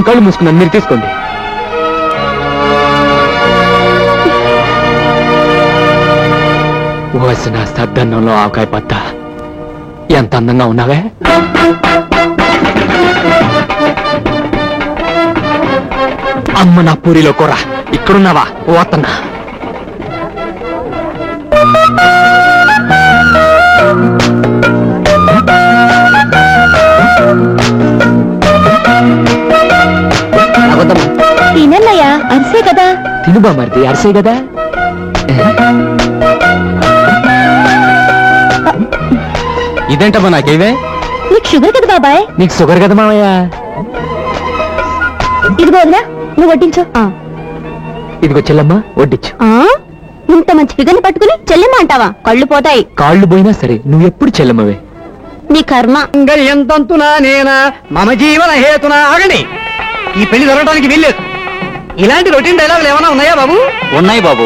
కళ్ళు మూసుకున్నాను, మీరు తీసుకోండి. వసిన సద్దన్నంలో ఆవకాయ పత్త, ఎంత అందంగా ఉన్నావే. అమ్మ నా పూరిలో కూర, ఇక్కడున్నావా? ఓతన్నా. తినన్నయ్యా, అరిసే కదా. తిను బామర్ది, అరిసే కదా. ఇదేంటమ్మా నాకేవే? నీకు షుగర్ కదా బాబాయ్. నీకు షుగర్ కదా మామయ్య. ఇదిగో వదినా, నువ్వు వడ్డించు. ఇదిగో చెల్లమ్మా, వడ్డించు. ఇంత మంచి ఫిగర్ని పట్టుకుని చెల్లెమ్మ అంటావా? కళ్ళు పోతాయి. కాళ్ళు పోయినా సరే నువ్వు ఎప్పుడు చెల్లమ్మవే. నీ కర్మ. ఎంతంతునా నేనా మమ జీవన హేతునా. ఆగండి, ఈ పెళ్లి జరగడానికి వీల్లేదు. ఇలాంటి రొటీన్ డైలాగులు ఏమైనా ఉన్నాయా బాబు? ఉన్నాయి బాబు.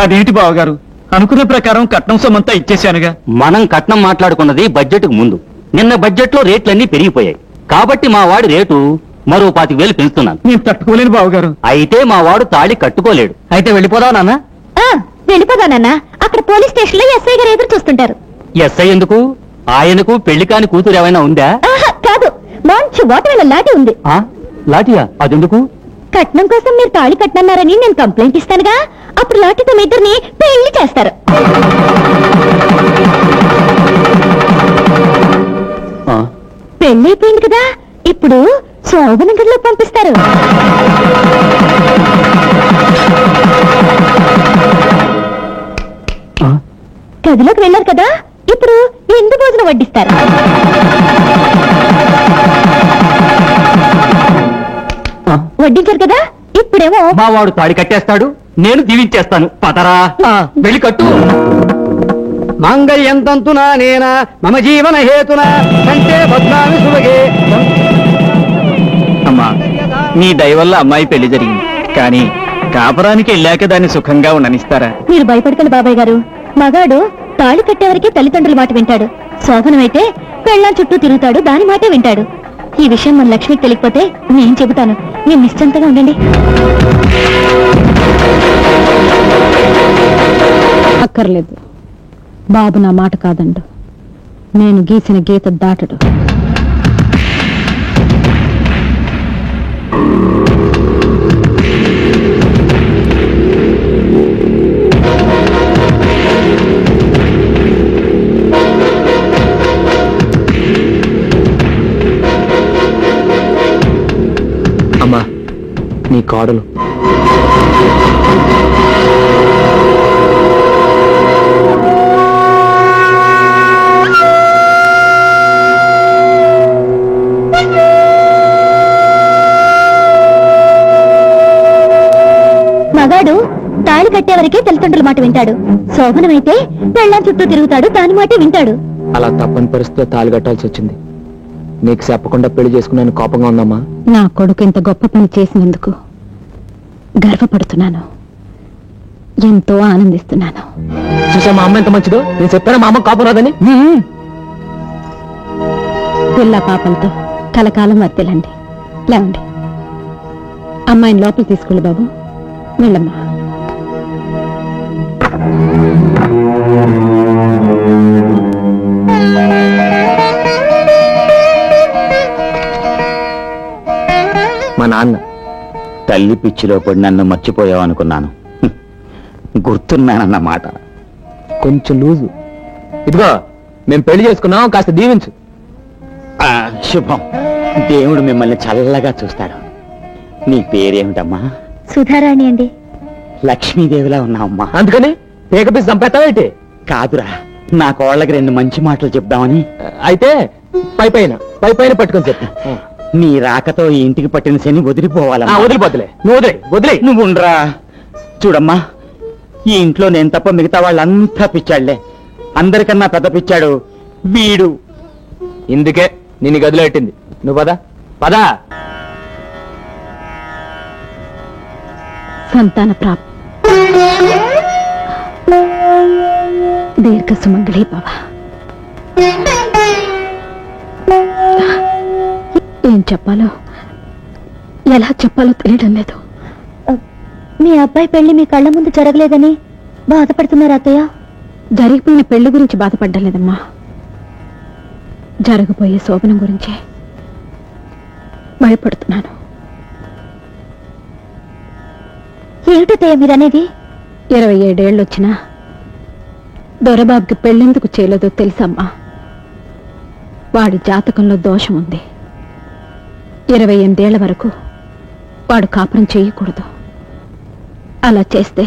అదేంటి బావగారు, అనుకున్న ప్రకారం కట్నం సొమ్మంతా ఇచ్చేశానుగా. మనం కట్నం మాట్లాడుకున్నది బడ్జెట్ కు ముందు. నిన్న బడ్జెట్ లో రేట్లన్నీ పెరిగిపోయాయి కాబట్టి మా వాడి రేటు మరో 25,000 పెంచుతున్నాను. నేను తట్టుకోలేను బావగారు. అయితే మా వాడు తాళి కట్టుకోలేడు. అయితే వెళ్ళిపోదాం నాన్న. వెళ్ళిపోదానన్నా, అక్కడ పోలీస్ స్టేషన్ లో ఎస్ఐ గారు ఎదురు చూస్తుంటారు. ఎస్ఐ ఎందుకు? ఆయనకు పెళ్లి కాని కూతురు ఏమైనా ఉందా? కాదు, మంచి ఓటమైన లాటి ఉంది. లాఠీయా? అదెందుకు? కట్నం కోసం మీరు తాళి కట్టనన్నారని నేను కంప్లైంట్ ఇస్తానుగా, అప్పుడు లాఠీతో మీ ఇద్దరిని పెళ్లి చేస్తారు. పెళ్లి అయిపోయింది కదా, ఇప్పుడు శోభన గదిలో పంపిస్తారు. గదిలోకి వెళ్ళారు కదా, ఇప్పుడు ఎందు భోజనం వడ్డిస్తారు. వడ్డించారు కదా, ఇప్పుడేమో మా వాడు తాళి కట్టేస్తాడు, నేను దీవించేస్తాను. పదరా, వెళ్ళి కట్టు. మాంగళ్యం తంతునా నేనా మమ జీవన హేతునా కంటే బద్నామి సుభగే. అమ్మా, నీ దయ వల్ల అమ్మాయి పెళ్లి జరిగింది, కానీ కాపురానికి వెళ్ళాక దాన్ని సుఖంగా ఉండనిస్తారా? మీరు భయపడకండి బాబాయ్ గారు. మగాడు తాళి కట్టేవరకే తల్లిదండ్రుల మాట వింటాడు. శోభనమైతే పెళ్ళాం చుట్టూ తిరుగుతాడు, దాని మాటే వింటాడు. ఈ విషయం మన లక్ష్మికి తెలియకపోతే నేను చెబుతాను. మీరు నిశ్చింతగా ఉండండి. అక్కర్లేదు, బాబు నా మాట కాదండు. నేను గీసిన గీత దాటడు. అమ్మా, నీ కోడలు. మగాడు తాళి కట్టేవరకే తల్లిదండ్రుల మాట వింటాడు. శోభనమైతే పెళ్ళాం చుట్టూ తిరుగుతాడు, దాని మాటే వింటాడు. అలా తప్పని పరిస్థితిలో తాళి కట్టాల్సి వచ్చింది. నీకు చెప్పకుండా పెళ్లి చేసుకున్నాను, కోపంగా ఉందమ్మా? నా కొడుకు ఇంత గొప్ప పని చేసినందుకు గర్వపడుతున్నాను, ఎంతో ఆనందిస్తున్నాను. చూసా మా అమ్మ ఎంత మంచిదో. నేను చెప్పాను మా అమ్మ కోపం రాదని. పిల్ల పాపలతో కలకాలం వర్తిల్లండి. లేవండి, అమ్మాయిని లోపల తీసుకెళ్ళి బాబు. వెళ్ళమ్మా. మా నాన్న తల్లి పిచ్చిలో పడి నన్ను మర్చిపోయావనుకున్నాను. గుర్తున్నానన్నమాట. కొంచెం లూజు. ఇదిగో, మేము పెళ్లి చేసుకున్నాం, కాస్త దీవించు. శుభం. దేవుడు మిమ్మల్ని చల్లగా చూస్తాడు. నీ పేరేమిటమ్మా? సుధారాణి అండి. లక్ష్మీదేవిలా ఉన్నావమ్మా. అందుకని పేకపీసి చంపేస్తావేంటి? కాదురా, నా కోళ్ళకి 2 మంచి మాటలు చెప్దామని. అయితే పై పైన పట్టుకొని చెప్పు. నీ రాకతో ఈ ఇంటికి పట్టిన శని వదిలిపోవాలమ్మా. వదిలిపోతులే, నువ్వు వదిలే. నువ్వు ఉండరా. చూడమ్మా, ఈ ఇంట్లో నేను తప్ప మిగతా వాళ్ళంతా పిచ్చాళ్లే. అందరికన్నా పెద్ద పిచ్చాడు వీడు. ఇందుకే నిన్ను గదిలో పెట్టింది. నువ్వు పదా. సంతాన ప్రాప్తి. దీర్ఘ సుమంగళి భవ. ఏం చెప్పాలో ఎలా చెప్పాలో తెలియడం లేదు. మీ అబ్బాయి పెళ్లి మీ కళ్ళ ముందు జరగలేదని బాధపడుతున్నారు అత్తయ్య? జరిగిపోయిన పెళ్లి గురించి బాధపడ్డం లేదమ్మా, జరగబోయే శోభనం గురించే భయపడుతున్నాను. ఏమిటత్తయ్య మీరనేది? 27 ఏళ్ళు వచ్చినా దొరబాబుకి పెళ్ళెందుకు చేయలేదో తెలుసమ్మా. వాడి జాతకంలో దోషం ఉంది. 28 ఏళ్ల వరకు వాడు కాపురం చేయకూడదు. అలా చేస్తే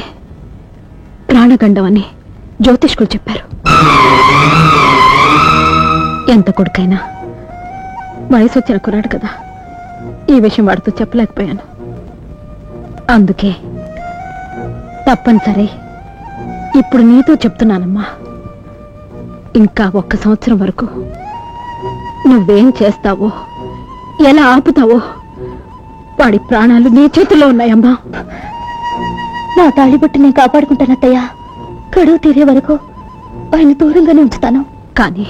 ప్రాణగండం అని జ్యోతిష్కులు చెప్పారు. ఎంత కొడుకైనా వయసు వచ్చిన కురాడు కదా, ఈ విషయం వాడితో చెప్పలేకపోయాను. అందుకే తప్పనిసరి ఇప్పుడు నీతో చెప్తున్నానమ్మా. ఇంకా 1 సంవత్సరం వరకు నువ్వేం చేస్తావో, ఎలా ఆపుతావో వాడి ప్రాణాలు నీ చేతుల్లో ఉన్నాయమ్మా. నా తాళిబొట్టు నేను కాపాడుకుంటానత్తయ్య. గడువు తీరే వరకు ఆయన దూరంగానే ఉంచుతాను. కానీ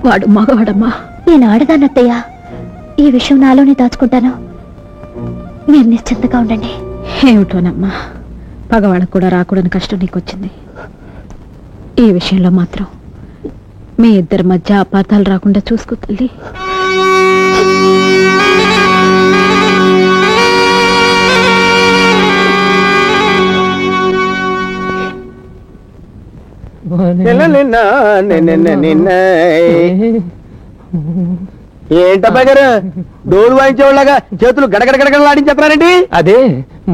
వాడు మగవాడమ్మా. నేను ఆడదానత్తయ్య. ఈ విషయం నాలోనే దాచుకుంటాను. మీరు నిశ్చింతగా ఉండండి. ఏమిటోనమ్మా, పగవాళ్ళకు కూడా రాకూడని కష్టం నీకొచ్చింది. ఈ విషయంలో మాత్రం మీ ఇద్దరి మధ్య అపార్థాలు రాకుండా చూసుకో తల్లి. ఏంటబ్బా గారు డోలు వాయించేవాళ్ళగా చేతులు గడగడగడగడలాడించేస్తున్నారండి? అదే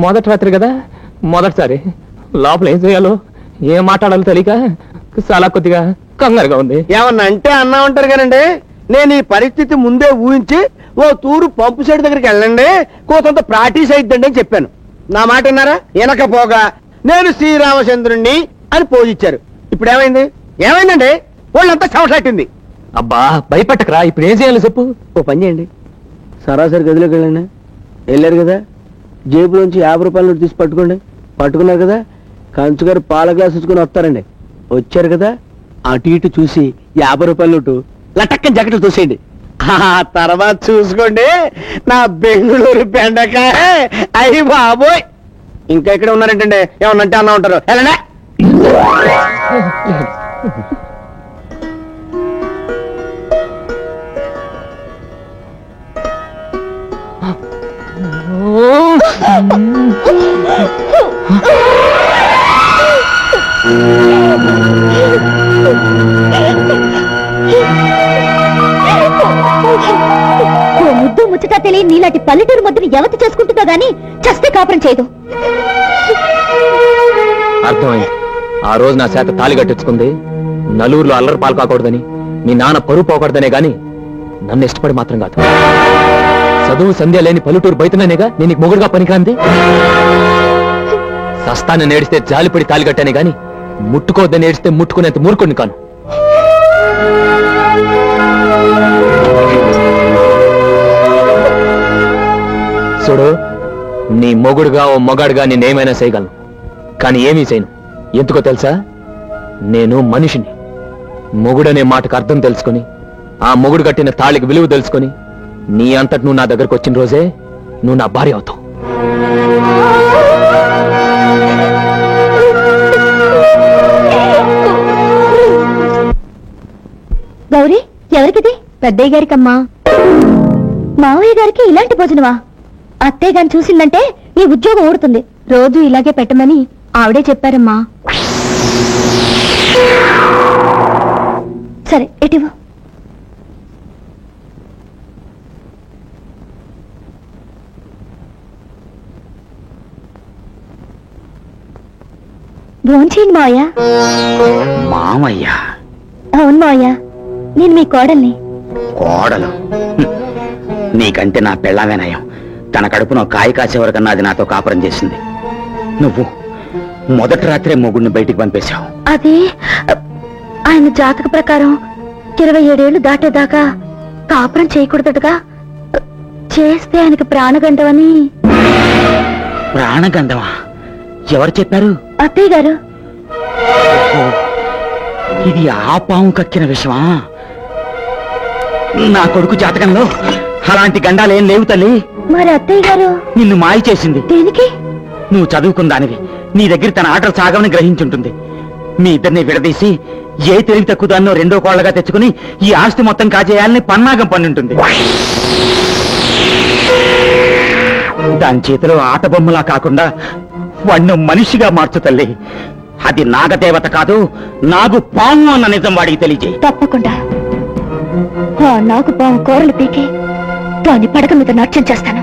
మొదటి రాత్రి కదా, మొదటిసారి లోపల ఏం చేయాలో ఏం మాట్లాడాలో తెలియక చాలా కొద్దిగా కంగారుగా ఉంది. ఏమన్నా అంటే అన్నా ఉంటారు కానండి. నేను ఈ పరిస్థితి ముందే ఊహించి ఓ తూరు పంపు సెట్ దగ్గరికి వెళ్ళండి, కోసంత ప్రాక్టీస్ అయిద్దండి అని చెప్పాను. నా మాట విన్నారా? వెనకపోగా నేను శ్రీరామచంద్రుణ్ణి అని పోజిచ్చారు. ఇప్పుడు ఏమైందండి? వాళ్ళంతా చెమటట్టింది. అబ్బా భయపట్టకరా, ఇప్పుడు ఏం చేయాలో చెప్పు. ఓ పని చేయండి, సరాసరి గదిలోకి వెళ్ళండి. వెళ్ళారు కదా, జేబులోంచి 50 రూపాయల నోటు తీసి పట్టుకోండి. పట్టుకున్నారు కదా, కంచుగారు పాల గ్లాస్ ఇచ్చుకొని వస్తారండి. వచ్చారు కదా, అటు ఇటు చూసి 50 రూపాయల నోటు లటక్కని జాకెట్లు చూసేయండి. ఆ తర్వాత చూసుకోండి నా బెంగళూరు బెండకాయ. అయ్యి బాబోయ్, ఇంకా ఇక్కడ ఉన్నారంటండి. ఏమన్నంటే అన్నా ఉంటారు. వెళ్ళండి. ముద్దు ముచ్చట తెలియని నీలాంటి పల్లెటూరు ముద్దుని ఎవతి చేసుకుంటుందో గాని చస్తే కాపురం చేయదు. అర్థమైంది. ఆ రోజు నా చేత తాళి కట్టించుకుంది నలుగురిలో అల్లరి పాలు కాకూడదని, మీ నాన్న పరువు పోకూడదనే గాని నన్ను ఇష్టపడి మాత్రం కాదు. చదువు సంధ్య లేని పల్లెటూరు బయటనేగా నేను నీకు మొగుడుగా పనికిరాంది. సస్తాన్ని నేడిస్తే జాలిపడి తాళి కట్టానే గాని ముట్టుకోవద్దని ఏడిస్తే ముట్టుకునేంత మూర్ఖుడిని కాను. చూడు, నీ మొగుడుగా ఓ మొగాడుగా నేనేమైనా చేయగలను, కానీ ఏమీ చేయను. ఎందుకో తెలుసా? నేను మనిషిని. మొగుడనే మాటకు అర్థం తెలుసుకొని, ఆ మొగుడు కట్టిన తాళికి విలువ తెలుసుకొని, నీ అంతటి నువ్వు నా దగ్గరకు వచ్చిన రోజే నువ్వు నా భార్య అవుతావు. గౌరీ, ఎవరికిది? పెద్దయ్య గారికమ్మా. మావయ్య గారికి ఇలాంటి భోజనమా? అత్తయ్య గారిని చూసిందంటే నీ ఉద్యోగం ఊడుతుంది. రోజు ఇలాగే పెట్టమని ఆవిడే చెప్పారమ్మా. సరే, ఎటివు. భోంచేయండి మావయ్య. మామయ్య? అవును మావయ్య, నేను మీ కోడల్ని. కోడలు? నీకంటే నా పెళ్ళామే నయం. తన కడుపున కాయ కాసే వరకన్నా అది నాతో కాపురం చేసింది. నువ్వు మొదటి రాత్రే మొగుడిని బయటికి పంపేశావు. అది ఆయన జాతక ప్రకారం 27 ఏళ్లు దాటేదాకా కాపురం చేయకూడదటగా. చేస్తే ఆయనకు ప్రాణగండవని. ప్రాణగంధమా? ఎవరు చెప్పారు? అత్తయ్య గారు. ఇది ఆ పాము కక్కిన విషమా? నా కొడుకు జాతకంలో అలాంటి గండాలేం లేవు తల్లి. మరి అత్తయ్య గారు నిన్ను మాయ చేసింది. దేనికి? నువ్వు చదువుకుందానివి, నీ దగ్గర తన ఆటలు సాగమని గ్రహించుంటుంది. మీ ఇద్దరిని విడదీసి ఏ తెలివి తక్కువ దాన్నో రెండో కోళ్లగా తెచ్చుకుని ఈ ఆస్తి మొత్తం కాజేయాలని పన్నాగం పన్నుంటుంది. దాని చేతిలో ఆట బొమ్మలా కాకుండా వాణ్ణి మనిషిగా మార్చు తల్లి. అది నాగదేవత కాదు, నాగు పాము అన్న నిజం వాడికి తెలియజేయి. తప్పకుండా ఆ నాగు పాము కూరలు పీకి దాని పడక మీద నాట్యం చేస్తాను.